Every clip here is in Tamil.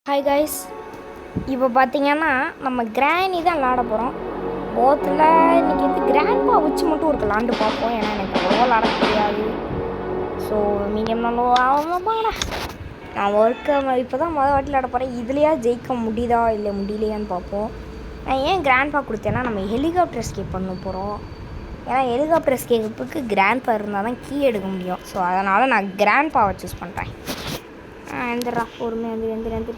ஹாய் கைஸ், இப்போ பார்த்தீங்கன்னா நம்ம கிராணி தான் விளாட போகிறோம். போத்தில் இன்றைக்கி கிராண்ட்பா வச்சு மட்டும் ஒரு விளாண்டு பார்ப்போம். ஏன்னா எனக்கு அவ்வளோ விளாட தெரியாது. ஸோ மீடியம் நல்லா நான் இப்போ தான் வாட்டி விளாட போகிறேன். இதுலையா ஜெயிக்க முடியுதா இல்லை முடியலையான்னு பார்ப்போம். நான் ஏன் கிராண்ட்பா கொடுத்தேன்னா நம்ம ஹெலிகாப்டர் எஸ்கேப் பண்ண போகிறோம். ஏன்னா ஹெலிகாப்டர் எஸ்கேப்புக்கு கிராண்ட்பா இருந்தால் தான் கீ எடுக்க முடியும். ஸோ அதனால் நான் கிராண்ட்பாவை சூஸ் பண்ணுறேன். எந்திரா பொறுமை எந்திரி.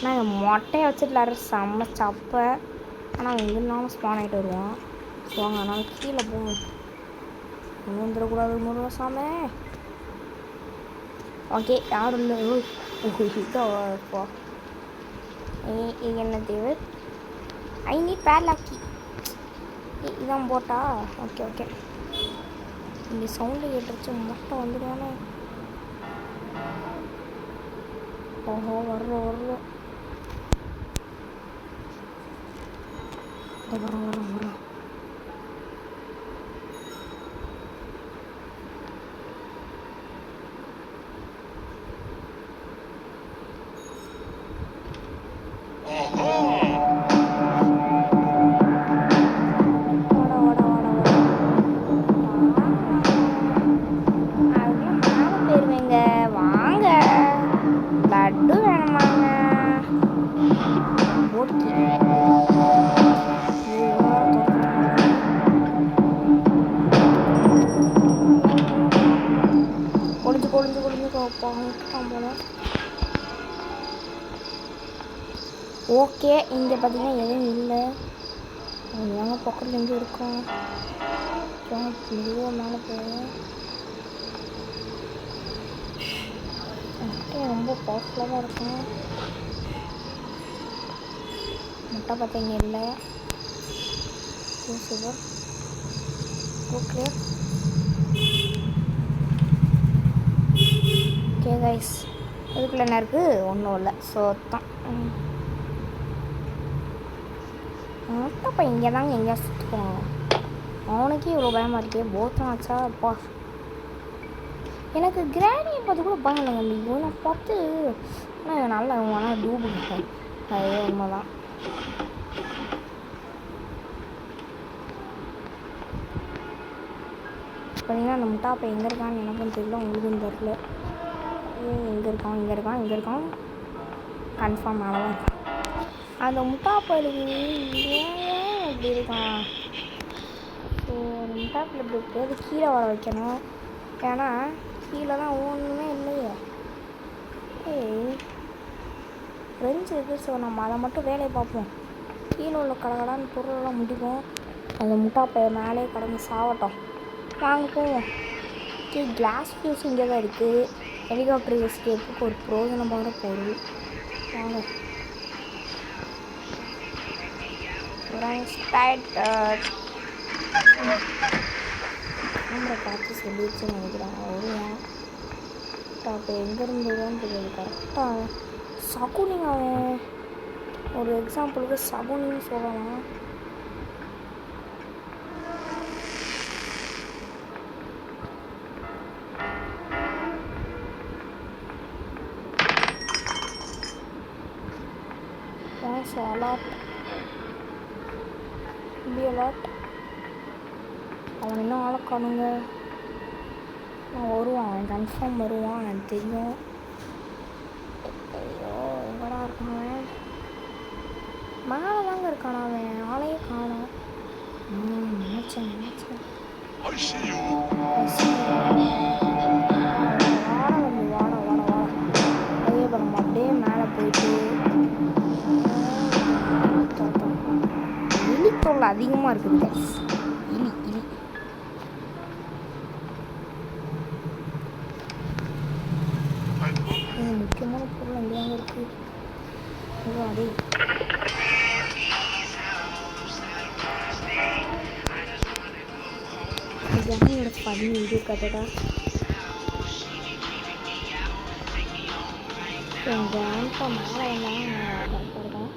நான் மொட்டையை வச்சுட்டு விளாட்ற செம்ம சப்பை. ஆனால் அவன் எங்கேருந்தாலும் ஸ்பான் ஆகிட்டு வருவான். ஸோ அங்கே அதனால் கீழே போகணும். ஒன்றும் வந்துடக்கூடாது முருகசாமி. ஓகே, யாரும் இல்லை. இப்போ என்ன தேவை? ஐ நீட் பேட்லாக்கி. இதான் போட்டா? ஓகே இங்கே சவுண்டு கேட்டுருச்சு. மொட்டை வந்துடுவானே. ஓஹோ வர்றோம் வர்றோம். ஓகே, இங்கே பார்த்தீங்கன்னா எதுவும் இல்லை. எங்க பக்கத்தில் எங்கே இருக்கோம்? மெதுவாக மேலே போவோம். ரொம்ப பவர்ஃபுல்லாக தான் இருக்கும். முட்டை பார்த்தா இங்கே இல்லை. சூப்பர். ஓகே கைஸ், இதுக்குள்ள என்ன இருக்குது? ஒன்றும் இல்லை. ஸோ தான் முட்டைப்பா இங்கே தாங்க எங்கேயா சுற்றுப்போம். அவனுக்கே இவ்வளோ பயமாக இருக்கே. போத்தம் ஆச்சா அப்பா. எனக்கு கிராணியை பார்த்து கூட பயம் இல்லைங்க. இவனை பார்த்து ஆனால் நல்லா இவங்க டூபு. அதே உண்மை தான். பார்த்தீங்கன்னா அந்த முட்டாப்பை எங்கே இருக்கான்னு எனக்கும் தெரியல, உங்களுக்கும் தெரியல. எங்கே இருக்கான் கன்ஃபார்ம் மேலே தான் இருக்கான். அந்த முட்டாப்பையிலுக்கு ஏன் இப்படி இருக்கான்? ஸோ அந்த முட்டாப்பில் இப்படி எப்படியாவது கீழே வர வைக்கணும். ஏன்னா கீழே தான் ஒன்றுமே இல்லையே. ஃப்ரெண்ட்ஸ் இருக்குது. ஸோ நம்ம அதை மட்டும் வேலையை பார்ப்போம். கீழே உள்ள கடகடான்னு பொருளெல்லாம் முடிப்போம். அந்த முட்டாப்பையை மேலே கடந்து சாவட்டும். வாங்க போவோம். கிளாஸ் ஃபியூஸ் இங்கே தான் இருக்குது. ஹெலிகாப்டர் எஸ்கேப்புக்கு ஒரு பிரோஜனமான பொருள். வாங்க. கேமரா பார்த்து சொல்லிடுச்சுன்னு நினைக்கிறேன். வருவான். அப்போ எங்கேருந்து தான் தெரியாது கரெக்டாக. சகுனிங்க அவன். ஒரு எக்ஸாம்பிளுக்கு சகுனின்னு சொல்லலாம். அவன் இன்னும் ஆளை காணுங்க. அவன் வருவான், அவன் கன்ஃபார்ம் வருவான், எனக்கு தெரியும். ஐயோ எங்கடா இருக்கான் அவன்? மேலே தாங்க இருக்கானா அவன்? ஆளையே காணும். நினச்சேன் வாடா. அதே நம்ம அப்படியே மேலே போயிட்டு எலித்தொல்லை அதிகமாக இருக்குது. இலி முக்கியமான பொருள் எங்கேயாங்க இருக்குது? அதே ஜானியோட பதிவு இது கட்டடா. கிராண்ட்பா மேலே வந்தால் கரெக்டாக இருக்கும்.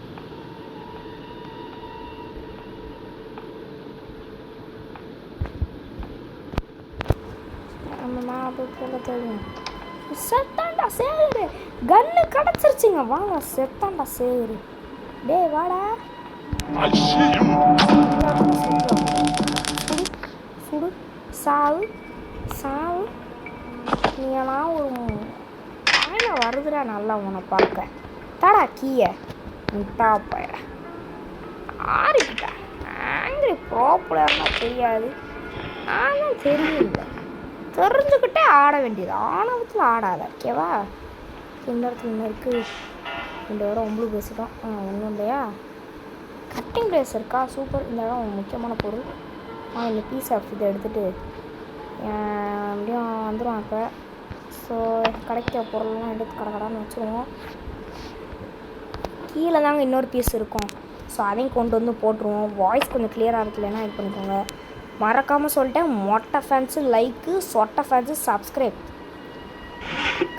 நம்ம மேலே போய் போக தெரியும். சத்தாண்டா வந்துட்டா சேகரு. கன்னு கிடச்சிருச்சுங்க. வாங்க செத்தான்டா சேகரு. டேய் வாடா. சுடு சுடு சாவு சாவு. நீ எல்லாம் ஒரு வாயில் வருதுடா நல்லா உன்னை பார்க்க. தடா கீயை முட்டா போய ஆறிக்கிட்டா. ஆங்கிரி ப்ரோ பிளேயர்னா தெரியாது, ஆனால் தெரியல. தெரிஞ்சுக்கிட்டே ஆட வேண்டியது, ஆணவத்தில் ஆடாத. ஓகேவா? இந்த இடத்துல இன்னும் இருக்குது. 2 வாரம் உங்களுக்கு பேசிட்டோம். ஒன்றும் இல்லையா? கட்டிங் பிளேஸ் இருக்கா? சூப்பர். இந்த இடம் முக்கியமான பொருள். இந்த பீஸ் ஆஃப் இதை எடுத்துகிட்டு எப்படியும் வந்துடும். இப்போ ஸோ கிடைக்கிற பொருள்லாம் எடுத்து கடைன்னு வச்சுருவோம். கீழே தாங்க இன்னொரு பீஸ் இருக்கும். ஸோ அதையும் கொண்டு வந்து போட்டுருவோம். வாய்ஸ் கொஞ்சம் கிளியராக இருக்குல்லன்னா இது பண்ணிக்கோங்க. மறக்காமல் சொல்லிட்டேன், மொட்டை ஃபேன்ஸு லைக்கு, சொட்டை ஃபேன்ஸு சப்ஸ்கிரைப்.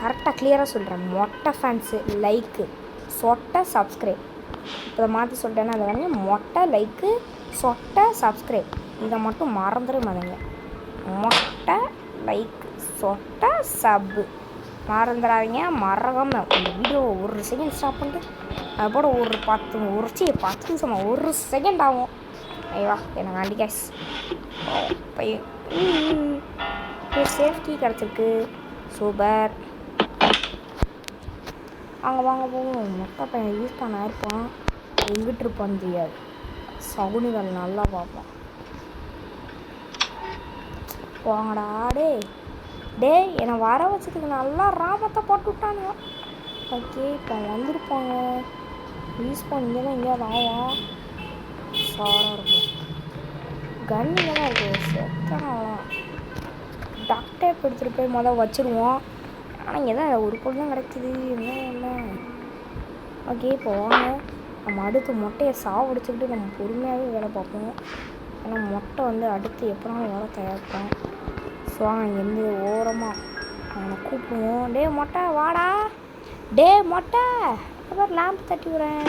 கரெக்டாக கிளியராக சொல்கிறேன். மொட்டை ஃபேன்ஸு லைக்கு, சொட்டை சப்ஸ்கிரைப். இதை மாற்றி சொல்லிட்டேன்னா அதை வந்து மொட்டை லைக்கு, சொட்டை சப்ஸ்கிரைப். இதை மட்டும் மறந்துட மாட்டேங்க. மொட்டை லைக்கு, சொட்டை சப்பு மறந்துடாதீங்க. மறக்காமல் இந்த வீடியோ 1 செகண்ட் ஸ்டாப் பண்ணிட்டு அதுபோட ஒரு 10 நிமிஷம் 1 செகண்ட் ஆகும். ஐயா எனக்கு ஆண்டி கேஸ் சேஃப்டி கிடச்சிருக்கு. சூப்பர். வாங்க போவோம். மொட்டை பையன் யூஸ் பண்ண இருப்பான், எங்கிட்டு இருப்பான்னு தெரியாது. சகுனிகள் நல்லா பார்ப்போம். வாங்கடா டேய் என்னை வர வச்சதுக்கு நல்லா ராமத்தை போட்டு விட்டானுங்க. ஓகே இப்போ வந்திருப்பாங்க. யூஸ் பண்ணிங்கன்னா எங்கேயாவது ஆகும். சாராக இருக்கும். கன் இங்கே தான் இருக்குது. செத்தானா டக் டேப் எடுத்துகிட்டு போய் மொதல் வச்சுருவோம். ஆனால் இங்கே தான் ஒரு பொருள் தான் கிடைக்குது. என்ன ஓகே இப்போ வாங்க நம்ம அடுத்து மொட்டையை சாவடிச்சுக்கிட்டு நம்ம பொறுமையாகவே வேலை பார்ப்போம். ஏன்னா மொட்டை வந்து அடுத்து எப்போனாலும் வேலை தயாரிப்போம். ஸோ இங்கேருந்து ஓரமாக அவனை கூப்பிடுவோம். டே மொட்டை வாடா. டே மொட்டை அப்புறம் லேம்ப் தட்டி விட்றேன்,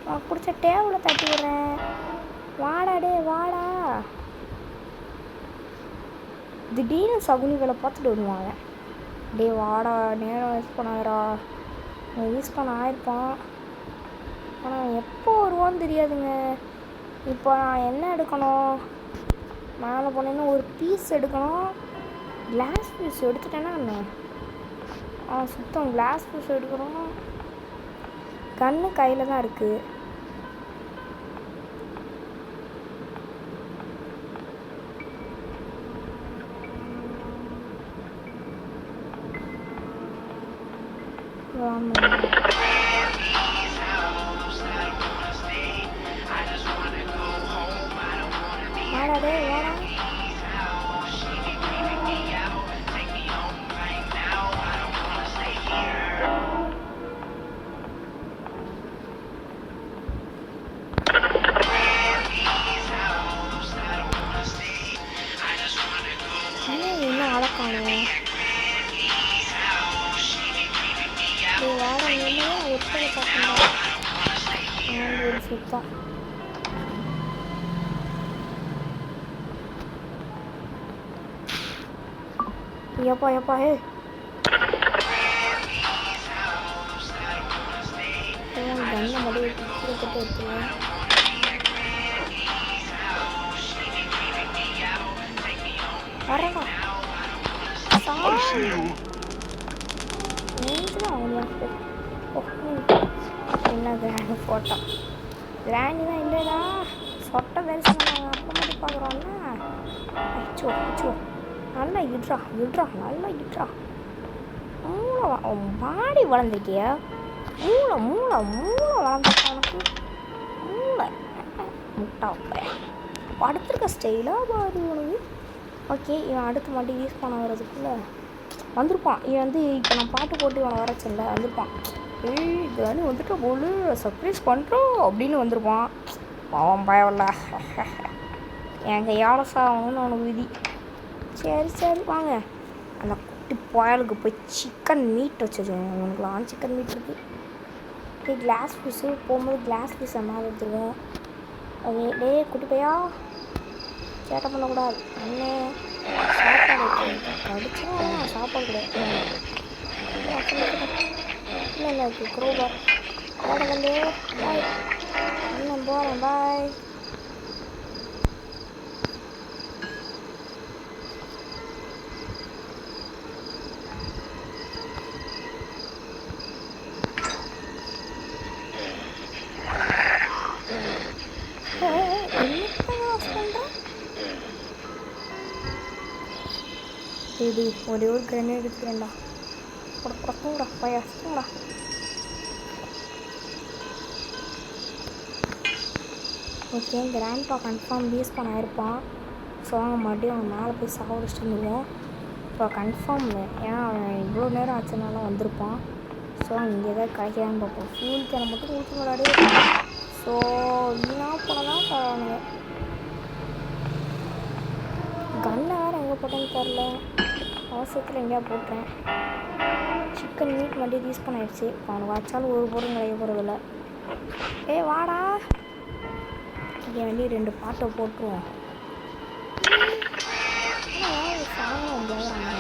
உனக்கு பிடிச்ச டேபிளை தட்டி விட்றேன். வாடா வாடா. திடீர்னு சகுனிகளை பார்த்துட்டு வருவாங்க. டே வாடா, நேரம் யூஸ் பண்ணாதரா. யூஸ் பண்ண ஆயிருப்பான், ஆனால் எப்போ வருவான்னு தெரியாதுங்க. இப்போ நான் என்ன எடுக்கணும்? மேலே போனேன்னா ஒரு பீஸ் எடுக்கணும். கிளாஸ் பீஸ் எடுத்துட்டேன்னா என்ன? சுத்தம் கிளாஸ் பீஸ் எடுக்கணும். கன்று கையில் தான் இருக்குது. சுத்தம் எப்பா ஹே கண்ணை மட்டும் எடுத்துருவேன். வரேன் என்ன கிராணி ஃபோட்டோ? கிராணி தான் இல்லைடா, சொட்டை தரிசனம் நாங்கள் அப்புறமேட்டு பார்க்குறோம்ல. அச்சோ அச்சோ நல்லா இட்ரா நல்லா இட்ரா. மூளை மாடி வளர்ந்துருக்கியா? மூளை வளர்ந்துருக்கா உனக்கு? மூளை முட்டா படுத்துருக்க ஸ்டைலாக பாரு உனக்கு. ஓகே இவன் அடுத்து மட்டும் யூஸ் பண்ண வர்றதுக்குள்ளே வந்திருப்பான். இவன் வந்து இப்போ நான் பாட்டு போட்டு இவனை வரச்சில்ல வந்திருப்பான். கனி வந்துட்டு போல சர்ப்ரைஸ் பண்ணுறோம் அப்படின்னு வந்திருப்பான். அவன் பயவில்ல என் கையால் சாகணும்னு அவனுக்கு விதி. சரி வாங்க அந்த குட்டி புயலுக்கு போய் சிக்கன் மீட் வச்சுருக்கேன். அவனுக்குலாம் சிக்கன் மீட் இருக்குது. கிளாஸ் பீஸு போகும்போது கிளாஸ் பீஸ் மாதிரி எடுத்துருவோம். அதே குட்டி பையா சேட்டை பண்ணக்கூடாது. அண்ணே சாப்பாடு கடிச்சுனா சாப்பாடு கிடையாது. இல்லை இருக்குது க்ரோபார் ஓட வந்து பாய் அண்ணன் போகிறேன் பாய். இது ஒரே ஒரு கிரனேட் எடுத்துக்கிறேன்டா. கொடுத்தூங்கடா பயாச்சுங்கடா. ஓகே கிராண்ட்பா கன்ஃபார்ம் யூஸ் பண்ண ஆயிருப்பான். ஸோ அவங்க மறுபடியும் அவங்க மேலே போய் சாவடிச்சுட்டு வந்துடுவோம். இப்போ கன்ஃபார்ம் ஏன்னா அவன் இவ்வளோ நேரம் ஆச்சுனால வந்திருப்பான். ஸோ இங்கே எதாவது கிடைக்காதுன்னு பார்ப்போம். ஃபியூல் கேனை மட்டும் ஊற்றி விளையாடி. ஸோ வீணாக போனதான் தரானுங்க. கன்னை வேறு எங்கே போட்டேன்னு தெரில. அவசரத்தில் எங்கேயா போட்டேன். சிக்கன் மீட் மட்டும் யூஸ் பண்ணிடுச்சு. இப்போ அவனுக்கு வச்சாலும் ஒரு பொருள் கிடைக்க போகிறதில்ல. வாடா இங்கே வேண்டி 2 பாட்டை போட்டுருவோம். சாதம் போகிறாங்க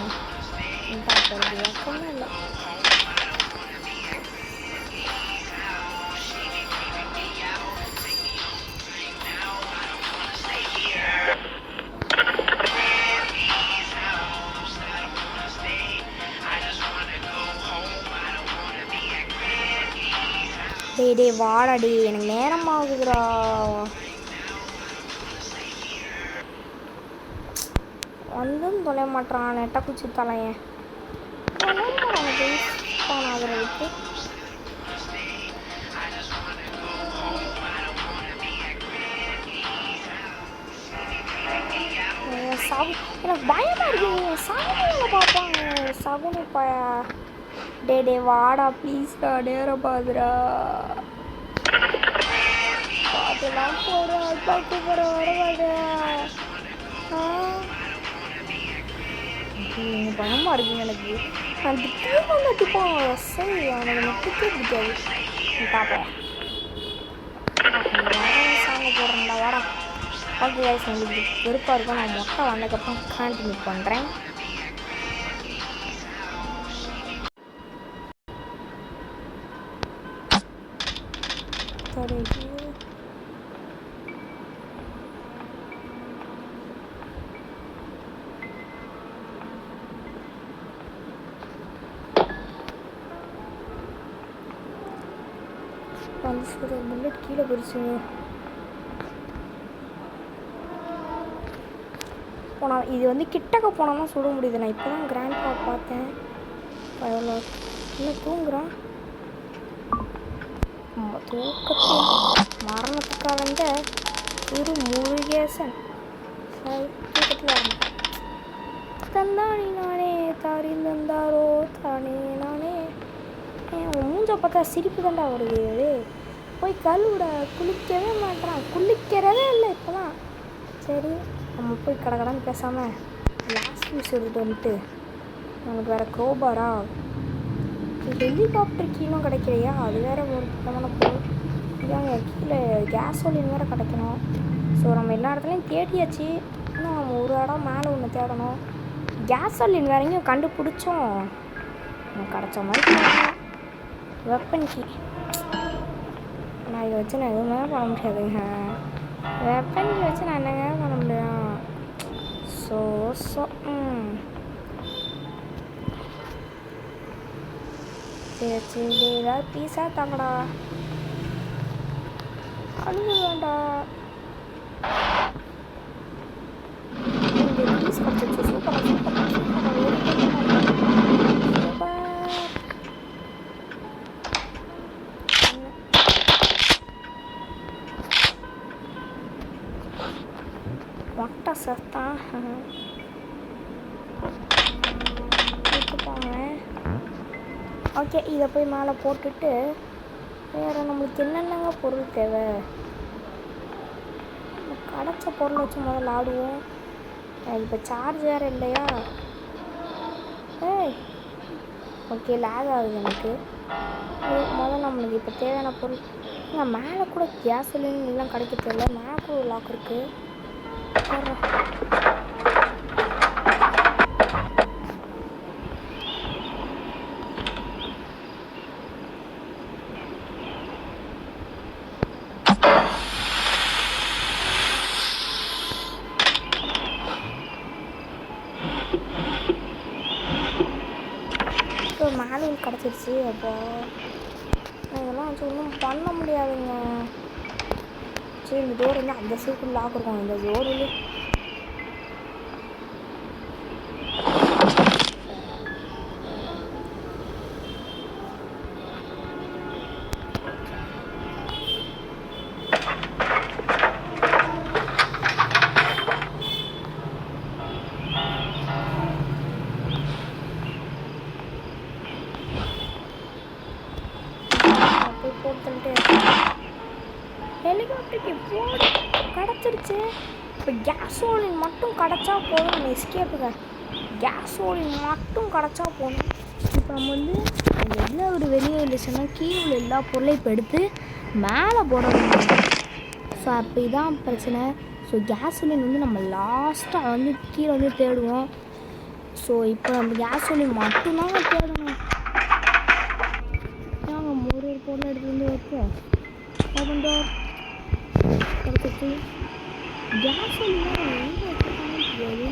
எப்பவுமே இல்லை. டே வாடாடி எனக்கு நேரம் ஆகுதுடா. வந்தும் தொலை மாட்டான் நெட்டை குச்சி தலையன் ஆகிறதுக்கு. எனக்கு பயமாக இருக்கு. சகுனியில் பார்ப்பாங்க சகுனி டே வாடா ப்ளீஸ்டா நேரம் பாதுரா அதெல்லாம் போகிறேன் பார்க்க போகிற வர பயமாக இருக்குங்க எனக்கு. நான் திட்டமாக நட்டிப்பான். சரி அவனுக்கு நட்டுக்கே பிடிக்காது. பார்ப்பேன் சாங்க போடுறேன்டா வாடா. ஓகே கைஸ் உங்களுக்கு வெறுப்பாக இருக்கும். நான் மொட்டை வந்ததுக்கப்புறம் கண்டினியூ பண்ணுறேன். சரி வந்து ஒரு புல்லட் கீழே போயிடுச்சுங்க. போனால் இது வந்து கிட்டக்க போனால் தான் சுட முடியுது. நான் இப்போ தான் கிராண்ட்பா பார்த்தேன். எவ்வளோ இன்னும் தூங்குறான். தூக்கத்தில் மரணத்துக்கு அடைந்த திரு முருகேசன் தூக்கத்தில் தந்தானே நானே தாரி தந்தாரோ தானே நானே. அவன் மூஞ்ச பார்த்தா சிரிப்பு தாண்டா வருது. போய் கழுவிட குளிக்கவே மாட்டான். குளிக்கிறதே இல்லை இப்போலாம். சரி நம்ம போய் கடகடான்னு பேசாமல் லாஸ்ட் நியூஸ் எடுத்துகிட்டு வந்துட்டு நமக்கு வேறு க்ரோபாரா ஹெலிகாப்டர் கீழும் கிடைக்கலையா? அது வேறு ஒரு முக்கியமான பொருள். இதாங்க கீழே கேஸோலின் வேறு கிடைக்கணும். ஸோ நம்ம எல்லா இடத்துலையும் தேடியாச்சு. இன்னும் நம்ம ஒரு இடம் மேலே ஒன்று தேடணும். கேஸோலின் வேற எங்கேயும் கண்டுபிடிச்சோம். கிடச்ச மாதிரி வெப்பன் கீ. நான் இதை வச்சு நான் எதுவுமே பண்ண முடியாதுங்க. வெப்பன் கீ வச்சு நான் என்னங்க பண்ண முடியும்? ஸோ சரி சரி ஏதாவது பீஸாக தாங்கடா. அழுது வேண்டா. பீஸ் கிடச்சிச்சு. சூப்பராக சூப்பராக மொட்டை சத்தான் போங்க. ஓகே இதை போய் மேலே போட்டுட்டு வேறு நம்மளுக்கு என்னென்னங்க பொருள் தேவை? கிடச்ச பொருள் வச்சு முதல்ல ஆடுவோம். இப்போ சார்ஜ் வேறு இல்லையா? ஓகே லேக் ஆகுது எனக்கு. முதல்ல நம்மளுக்கு இப்போ தேவையான பொருள் மேலே கூட கேஸோலின் எல்லாம் கிடைக்க தெரியல. மேலே கூட லாக் இருக்குது. அப்போ இதெல்லாம் வச்சு ஒன்றும் பண்ண முடியாதுங்க. சரி இந்த டோர் வந்து அந்த சைடுக்குள்ள லாக் இருக்கும். இந்த டோர் வந்து போட்டுட்டு ஹெலிகாப்டருக்கு போடு கிடச்சிருச்சு. இப்போ கேஸோலின் மட்டும் கிடச்சா போதும். நம்ம எஸ்கேப்புங்க. கேஸோலின் மட்டும் கிடச்சா போதும். இப்போ நம்ம வந்து அந்த என்ன ஒரு வெளியே இருந்துச்சுன்னா கீழே உள்ள எல்லா பொருளையும் இப்போ எடுத்து மேலே போடணும். ஸோ அப்போ இதான் பிரச்சனை. ஸோ கேஸோலின் வந்து நம்ம லாஸ்ட்டாக வந்து கீழே வந்து தேடுவோம். ஸோ இப்போ நம்ம கேஸோலின் மட்டும்தாங்க தேடணும். ஒரு பொருளை எடுத்து வந்து வைப்போம். ஓப்பன் டோர் கிடச்சிச்சு. கேஸ் எல்லாம் எங்கே வச்சுருக்காங்கன்னு தெரியாது.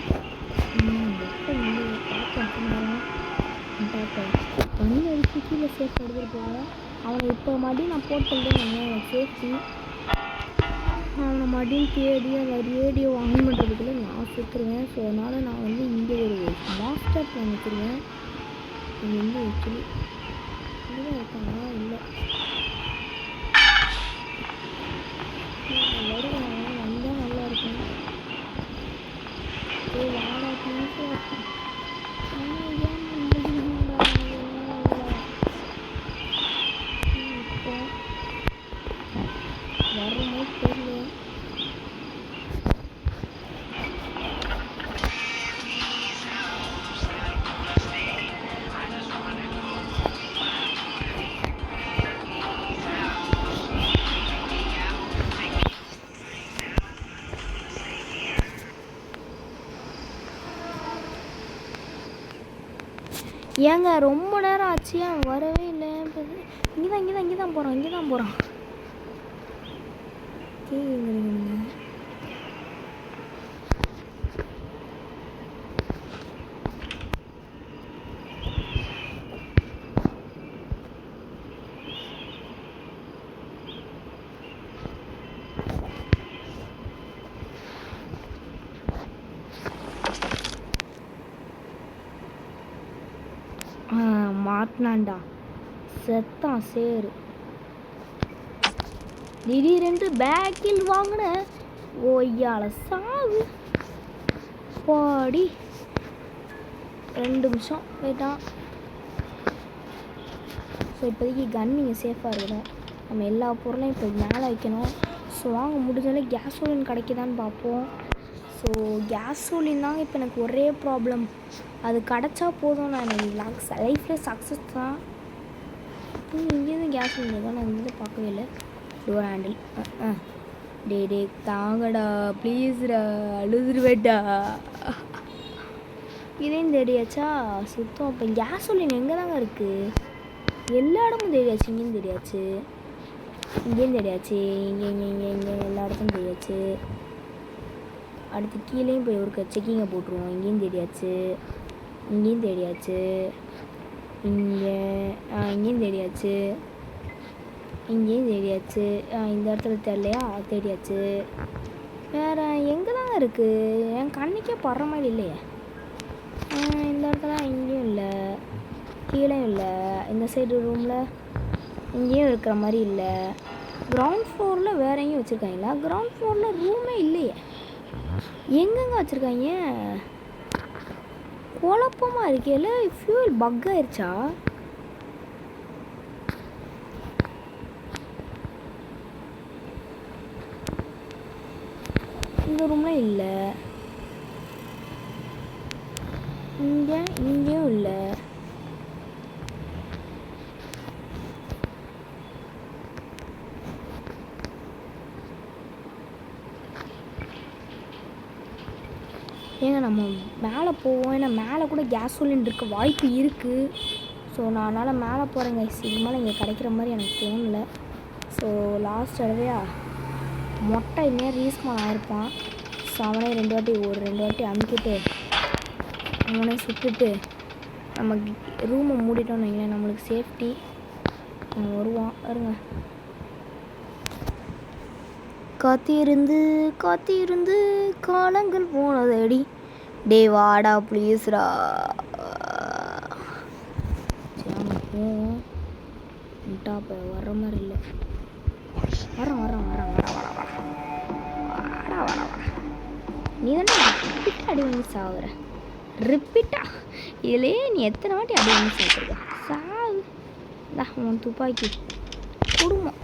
பார்ப்பேன் தண்ணி அடிச்சு கீழே சேஃப் எடுத்துகிட்டு போவோம். அவனை இப்போ மறுபடியும் நான் போட்டுருந்தேன் சேஃப்டி. அவனை மறுபடியும் தேடி அதை ரேடியோ ஆன் பண்ணுறதுக்குள்ளே நான் சுற்றுருவேன். ஸோ அதனால் நான் வந்து இங்கே ஒரு மாஸ்டர் பிளான் வச்சுருவேன். இது வந்து ஆக்சுவலி இதுதான் இருக்காங்களா இல்லை வருவாங்க வந்தால் நல்லா இருக்கும். வாடா ப்ளீஸ் இப்போ வர்றமோ தெரியல. ஏங்க ரொம்ப நேரம் ஆச்சு, அவன் வரவே இல்லை. இங்கே தான் போகிறான். மாட்டினான்டா, செத்தான் சேரு. திடீரென்று பேக்கில் வாங்கின ஓய்யால சாவு பாடி 2 நிமிஷம் போயிட்டான். ஸோ இப்போதைக்கு கன் நீங்கள் சேஃபாக இருக்கணும். நம்ம எல்லா பொருளையும் இப்போ மேலே வைக்கணும். ஸோ வாங்க முடிஞ்சாலே கேஸோலின் கிடைக்குதான்னு பார்ப்போம். ஸோ கேஸோலின் தாங்க இப்போ எனக்கு ஒரே ப்ராப்ளம். அது கிடச்சா போதும். நான் எனக்கு லைஃப்பில் சக்ஸஸ் தான். இங்கேருந்து கேஸோலின் இருக்கா? நான் இங்கேருந்து பார்க்கவே இல்லை. டோர் ஹேண்டில் டே தாங்கடா ப்ளீஸ்டா, அழுதுருவேட்டா. இதையும் தேடியாச்சா சுத்தம். இப்போ கேஸோலின் எங்கே தாங்க இருக்குது? எல்லா இடமும் தேடியாச்சு. இங்கேயும் தேடியாச்சு, இங்கேயும் தேடியாச்சு, இங்கே எல்லா இடத்தும் தேடியாச்சு. அடுத்து கீழேயும் போய் ஒரு செக்கிங்கை போட்டுருவோம். இங்கேயும் தேடியாச்சு, இங்கேயும் தேடியாச்சு, இங்கேயும் தேடியாச்சு, இங்கேயும் தேடியாச்சு. இந்த இடத்துல தெரியலையா? தேடியாச்சு. வேறு எங்கே தாங்க இருக்குது? என் கண்ணுக்கே படுற மாதிரி இல்லையே. இந்த இடத்துல இங்கேயும் இல்லை, கீழேயும் இல்லை. இந்த சைடு ரூமில் இங்கேயும் இருக்கிற மாதிரி இல்லை. கிரவுண்ட் ஃப்ளோரில் வேற எங்கேயும் வச்சுருக்காங்களா? கிரவுண்ட் ஃப்ளோரில் ரூமே இல்லையே. எங்கெங்க வச்சுருக்காங்க? குழப்பமாக இருக்கேல. ஃபியூல் பக் ஆயிடுச்சா? இந்த ரூம்ல இல்லை, இங்கேயும் இல்லை. ஏங்க நம்ம மேலே போவோம். ஏன்னா மேலே கூட கேஸோலின் இருக்க வாய்ப்பு இருக்குது. ஸோ நான் அதனால் மேலே போகிறேங்க. இதுக்கு மேலே இங்கே கிடைக்கிற மாதிரி எனக்கு தோணலை. ஸோ லாஸ்ட் தடவையா மொட்டை இன்னும் ரீஸ்மான் ஆகிருப்பான். ஸோ அவனே 2 வாட்டி அமுக்கிட்டு அவனே சுட்டுட்டு நம்ம ரூமை மூடிட்டோம்னு வைங்களேன், நம்மளுக்கு சேஃப்டி. வருவான் வருங்க. காத்திருந்து காத்திருந்து காலங்கள் போனதடி, டே வாடா ப்ளீஸ்ரா. போவோம். இப்போ வர்ற மாதிரி இல்லை. வரேன் வரேன் வரேன் வரேன் வரேன் வரேன் வாடா வாடா வாடா. நீ தானே ரிப்பீட்டாக அடி வாங்கி சாவுற. ரிப்பீட்டா இதுலேயே நீ எத்தனை வாட்டி அடி வாங்கி சாப்பிட்ருக்க. சாவு தா உன் துப்பாக்கி குடும்பம்.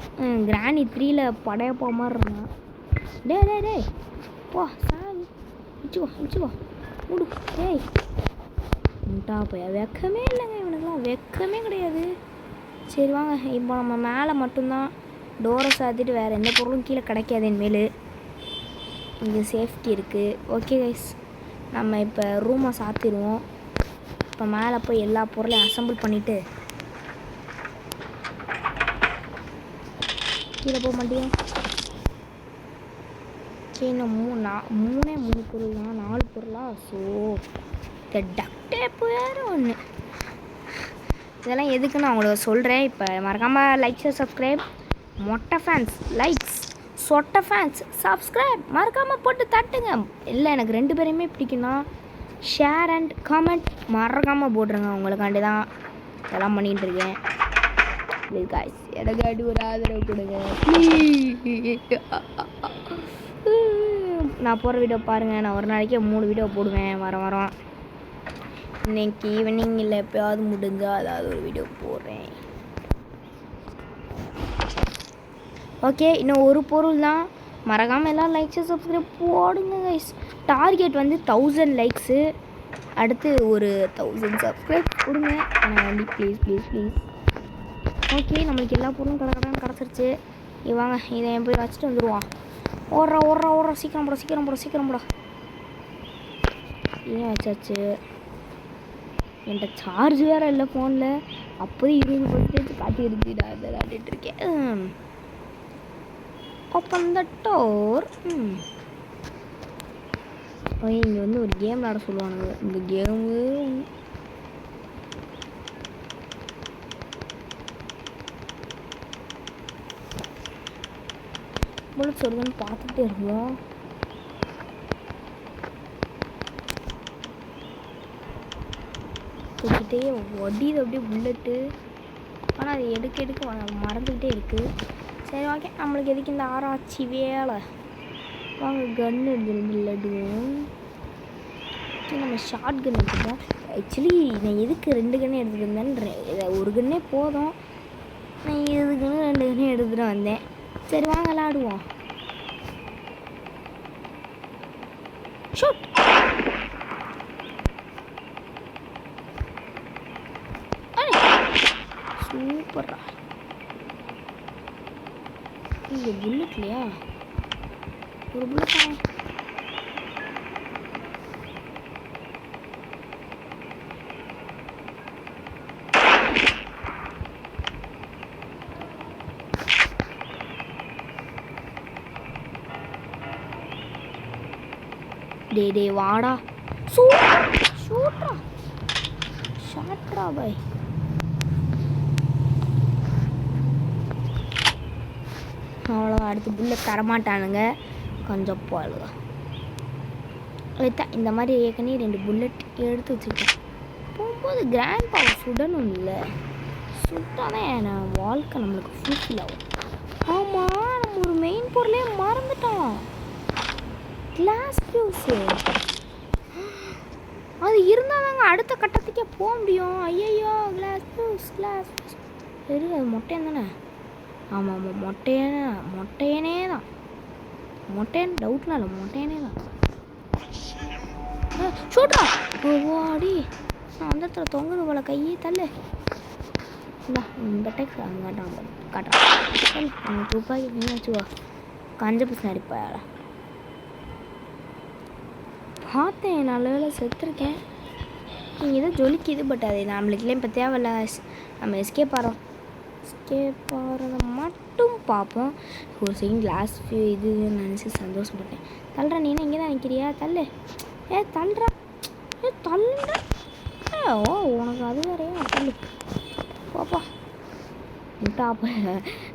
கிராணி 3ல் படையப்பா மாதிரி இருந்தான். டே டே டே போ சாவு. வச்சுக்கோ விடு. டேய் முட்டாப்பையா, வெக்கமே இல்லைங்க இவனுக்குலாம், வெக்கமே கிடையாது. சரி வாங்க, இப்போ நம்ம மேலே மட்டும்தான் டோரை சாத்திட்டு வேறு எந்த பொருளும் கீழே கிடைக்காது. இனிமேல் இங்கே சேஃப்டி இருக்குது. ஓகே கைஸ், நம்ம இப்போ ரூமை சாத்திடுவோம். இப்போ மேலே போய் எல்லா பொருளையும் அசம்பிள் பண்ணிவிட்டு கீழே போக மாட்டேன். இன்னும் மூணு பொருள் தான், 4 பொருளா. ஸோ இந்த டக் டேப் வேறு ஒன்று. இதெல்லாம் எதுக்குன்னு அவங்களுக்கு சொல்கிறேன். இப்போ மறக்காமல் லைக் சப்ஸ்கிரைப். மொட்டை ஃபேன்ஸ் லைக்ஸ், சொட்டை ஃபேன்ஸ் சப்ஸ்கிரைப் மறக்காமல் போட்டு தட்டுங்க. இல்லை எனக்கு 2 பேரையுமே பிடிக்குன்னா ஷேர் அண்ட் கமெண்ட் மறக்காமல் போட்டுருங்க. உங்களுக்காண்டி தான் இதெல்லாம் பண்ணிகிட்டு இருக்கேன். ப்ளீஸ் காய்ஸ், எனக்கு அடி ஒரு ஆதரவு கொடுங்க. நான் போகிற வீடியோ பாருங்கள். நான் ஒரு நாளைக்கு 3 வீடியோ போடுவேன். வரோம் இன்னைக்கு ஈவினிங் இல்லை எப்போயாவது முடிஞ்சால் அதாவது ஒரு வீடியோ போடுறேன். ஓகே, இன்னும் ஒரு பொருள் தான். மறக்காமல் எல்லாம் லைக்ஸு சப்ஸ்கிரைப் போடுங்க கைஸ். டார்கெட் வந்து 1000 லைக்ஸு. அடுத்து ஒரு 1000 சப்ஸ்கிரைப் கொடுங்க வேண்டி ப்ளீஸ் ப்ளீஸ் ப்ளீஸ். ஓகே, நம்மளுக்கு எல்லா பொருளும் கரெக்டாக கிடச்சிருச்சு. வாங்க இதை போய் வச்சுட்டு வந்துடுவான். ஓடுறா சீக்கிரம் போட. ஏன் வச்சாச்சு. என்கிட்ட சார்ஜ் வேறு இல்லை ஃபோனில். அப்போது 20% காட்டிடுச்சு. நான் அதை விளாண்டுட்டுருக்கேன். Open the door. இங்கே வந்து ஒரு கேம் விளாட சொல்லுவானுங்க. இந்த கேமு புல்லட் சொல்லுன்னு பார்த்துட்டே இருப்போம். தூக்கிட்டே ஒடிது அப்படியே புல்லட்டு. ஆனால் அது எடுக்க மறந்துக்கிட்டே இருக்குது. சரி ஓகே, நம்மளுக்கு எதுக்கு இந்த ஆராய்ச்சி வேலை. வாங்க கன்று எடுத்துடும். நம்ம ஷார்ட் கன் எடுத்துட்டோம். ஆக்சுவலி நான் எதுக்கு 2 கன்று எடுத்துகிட்டு இருந்தேன்னு, ஒரு கன்னே போதும். நான் எதுக்குன்னு 2 கன்று எடுத்துகிட்டு வந்தேன். சரி வாங்க விளாடுவோம். ஷூட். சூப்பரா. இங்கே புல்லட் இல்லையா? ஒரு புல்லட் தான். டே வாடா. ஷாட்ரா பாய். அவ்வளோ அடுத்து புல்லட் தரமாட்டானுங்க. கொஞ்சம் போடுங்க. இந்த மாதிரி ஏற்கனவே 2 புல்லட் எடுத்து வச்சுருக்கேன். போகும்போது கிராண்ட் பவர் சுடணும் இல்லை, சுட்டாதான் என் வாழ்க்கை நம்மளுக்கு ஃபுல்ஃபில் ஆகும். ஆமாம், நம்ம ஒரு மெயின் பொருளே மறந்துட்டோம். Glass fuse. அது இருந்தால் தாங்க அடுத்த கட்டத்துக்கே போக முடியும். ஐயோ கிளாஸ் ஃபியூஸ். சரி, அது மொட்டையன் தானே? ஆமாம் மொட்டையனே தான். மொட்டையன் டவுட்லாம் இல்லை, மொட்டையனே தான். ஷூட்ரா. ஓடி நான் அந்த இடத்துல தொங்குது போல. கையே தள்ளு. இந்த டெக்ஸ் காட்டுறான். துப்பாக்கி நீ வச்சுக்கோ. கஞ்ச பசங்க அடிப்பாயால பார்த்தேன். நல்ல வேலை செத்துருக்கேன். நீங்கள் எதோ ஜொலிக்குது. பட் அது நம்மளுக்குலாம் இப்போ தேவையில்ல. நம்ம எஸ்கேப் ஆகிறத மட்டும் பார்ப்போம். ஒரு செகண்ட் கிளாஸ் இது நினச்சி சந்தோஷப்பட்டேன். தள்ளுற நீ இங்கே தான் நிற்கிறியா? தள்ளு. தள்ளுற ஓ உனக்கு அது வேறையா சொல்லு போப்பா முட்டாப்ப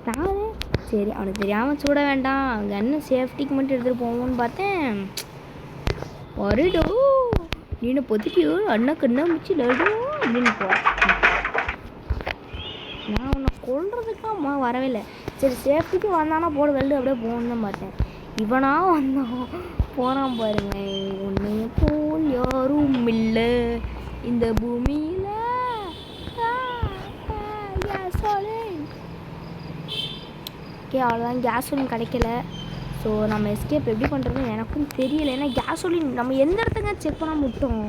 நான் சரி அவனுக்கு தெரியாமல் சுட வேண்டாம் கன்னு சேஃப்டிக்கு மட்டும் எடுத்துகிட்டு போவோன்னு பார்த்தேன் வருடோ நீனை பொத்திட்டியோ அண்ணா கண்ணா மிச்சு லடு அப்படின்னு போகிறேன் நான் அவனை கொல்றதுக்கெலாம் வரவே இல்லை சரி சேஃப்டிக்கு வந்தானா போட வெள்ளு அப்படியே போகணுன்னு தான் பார்த்தேன் இவனா வந்தான் போகிறான் பாருங்க ஒன்று போல் யாரும் இல்லை இந்த பூமியில் ஓகே அவ்வளோதான் கேஸோலின் கிடைக்கல ஸோ நம்ம எஸ்கேப் எப்படி பண்ணுறதுன்னு எனக்கும் தெரியல ஏன்னா கேஸோலின் நம்ம எந்த இடத்துங்க செக் பண்ண விட்டோம்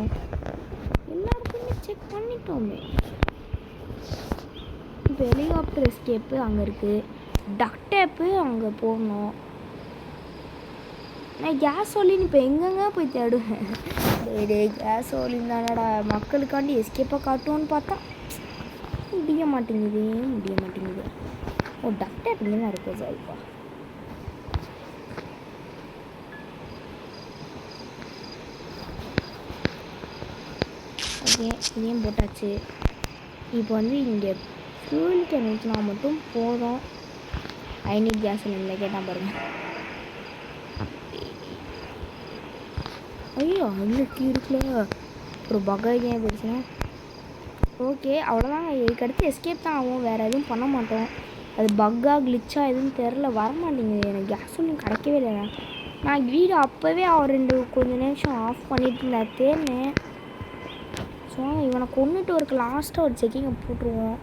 எல்லா இடத்துலையுமே செக் பண்ணிட்டோமே இப்போ ஹெலிகாப்டர் எஸ்கேப்பு அங்கே இருக்குது டக் டேப்பு அங்கே போகணும் நான் கேஸோலின் இப்போ எங்கெங்க போய் தேடுவேன் கேஸோலின் தானடா மக்களுக்காண்டி எஸ்கேப்பாக காட்டுவோன்னு பார்த்தா முடிய மாட்டேங்குது ஓ டக் டேப் இங்கே தான் இருக்குது சாரிப்பா ஓகே இதையும் போட்டாச்சு இப்போ வந்து இங்கே ஃபியூல் கேன் ஊற்றினா மட்டும் போதும் ஐநீட் கேஸ் இல்லை கேட்டால் பாருங்கள் ஐயோ அன்னைக்கு இருக்குல்ல ஒரு பகாயியாக போயிடுச்சுன்னா ஓகே அவ்வளோதாங்க இதுக்கடுத்து எஸ்கேப் தான் ஆகும் வேறு எதுவும் பண்ண மாட்டோம் அது பக்காக கிளிச்சாக எதுவும் தெரில வரமாட்டேங்குது எனக்கு கேஸ் ஒன்றும் கிடைக்கவே இல்லை நான் வீடு அப்போவே கொஞ்சம் நிமிஷம் ஆஃப் பண்ணிட்டு இருந்தேன் தேர்னேன் ஸோ இவனை கொண்டுட்டு ஒரு லாஸ்ட்டாக ஒரு செக்கிங்கை போட்டுருவோம்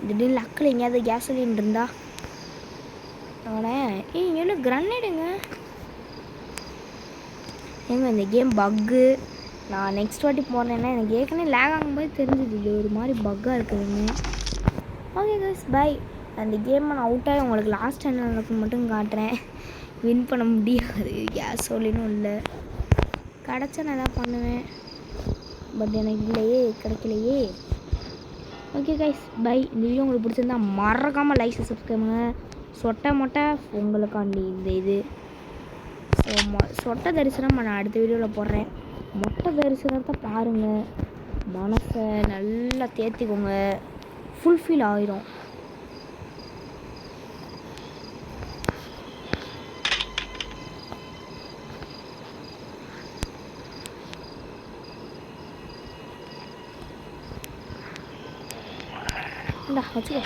திடீர்னு லக்கில் எங்கேயாவது கேஸோலின் இருந்தா அவனை இங்கே கிரனேடுங்க ஏங்க இந்த கேம் பக்கு நான் நெக்ஸ்ட் வாட்டி போனேன்னா எனக்கு ஏற்கனவே லேக் ஆகும்போது தெரிஞ்சுது இது ஒரு மாதிரி பக்காக இருக்குதுன்னு ஓகே கைஸ் பை அந்த கேமை நான் அவுட்டாகி உங்களுக்கு லாஸ்ட் என்ன நடக்கும் மட்டும் காட்டுறேன் வின் பண்ண முடியாது கேஸோலினும் இல்லை கிடச்சா நான் எதாவது பண்ணுவேன் பட் எனக்கு இல்லையே கிடைக்கலையே ஓகே கைஸ் பை இந்த வீடியோ உங்களுக்கு பிடிச்சிருந்தா மறக்காமல் லைக் சப்ஸ்கிரைப் பண்ணுங்கள் சொட்டை மொட்டை உங்களுக்காண்டி இந்த இது ஸோ சொட்டை தரிசனம் நான் அடுத்த வீடியோவில் போடுறேன் மொட்டை தரிசனத்தை பாருங்கள் மனசை நல்லா தேர்த்திக்கோங்க ஃபுல்ஃபில் ஆயிரும் இந்தா வச்சுக்கோ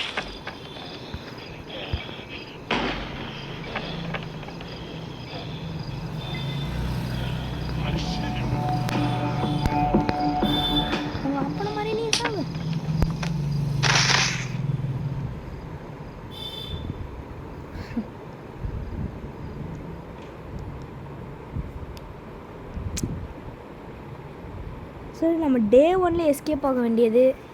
உங்கள் அப்பனை மாதிரி நீ சாங்க சரி நம்ம டே 1 எஸ்கேப் ஆக வேண்டியது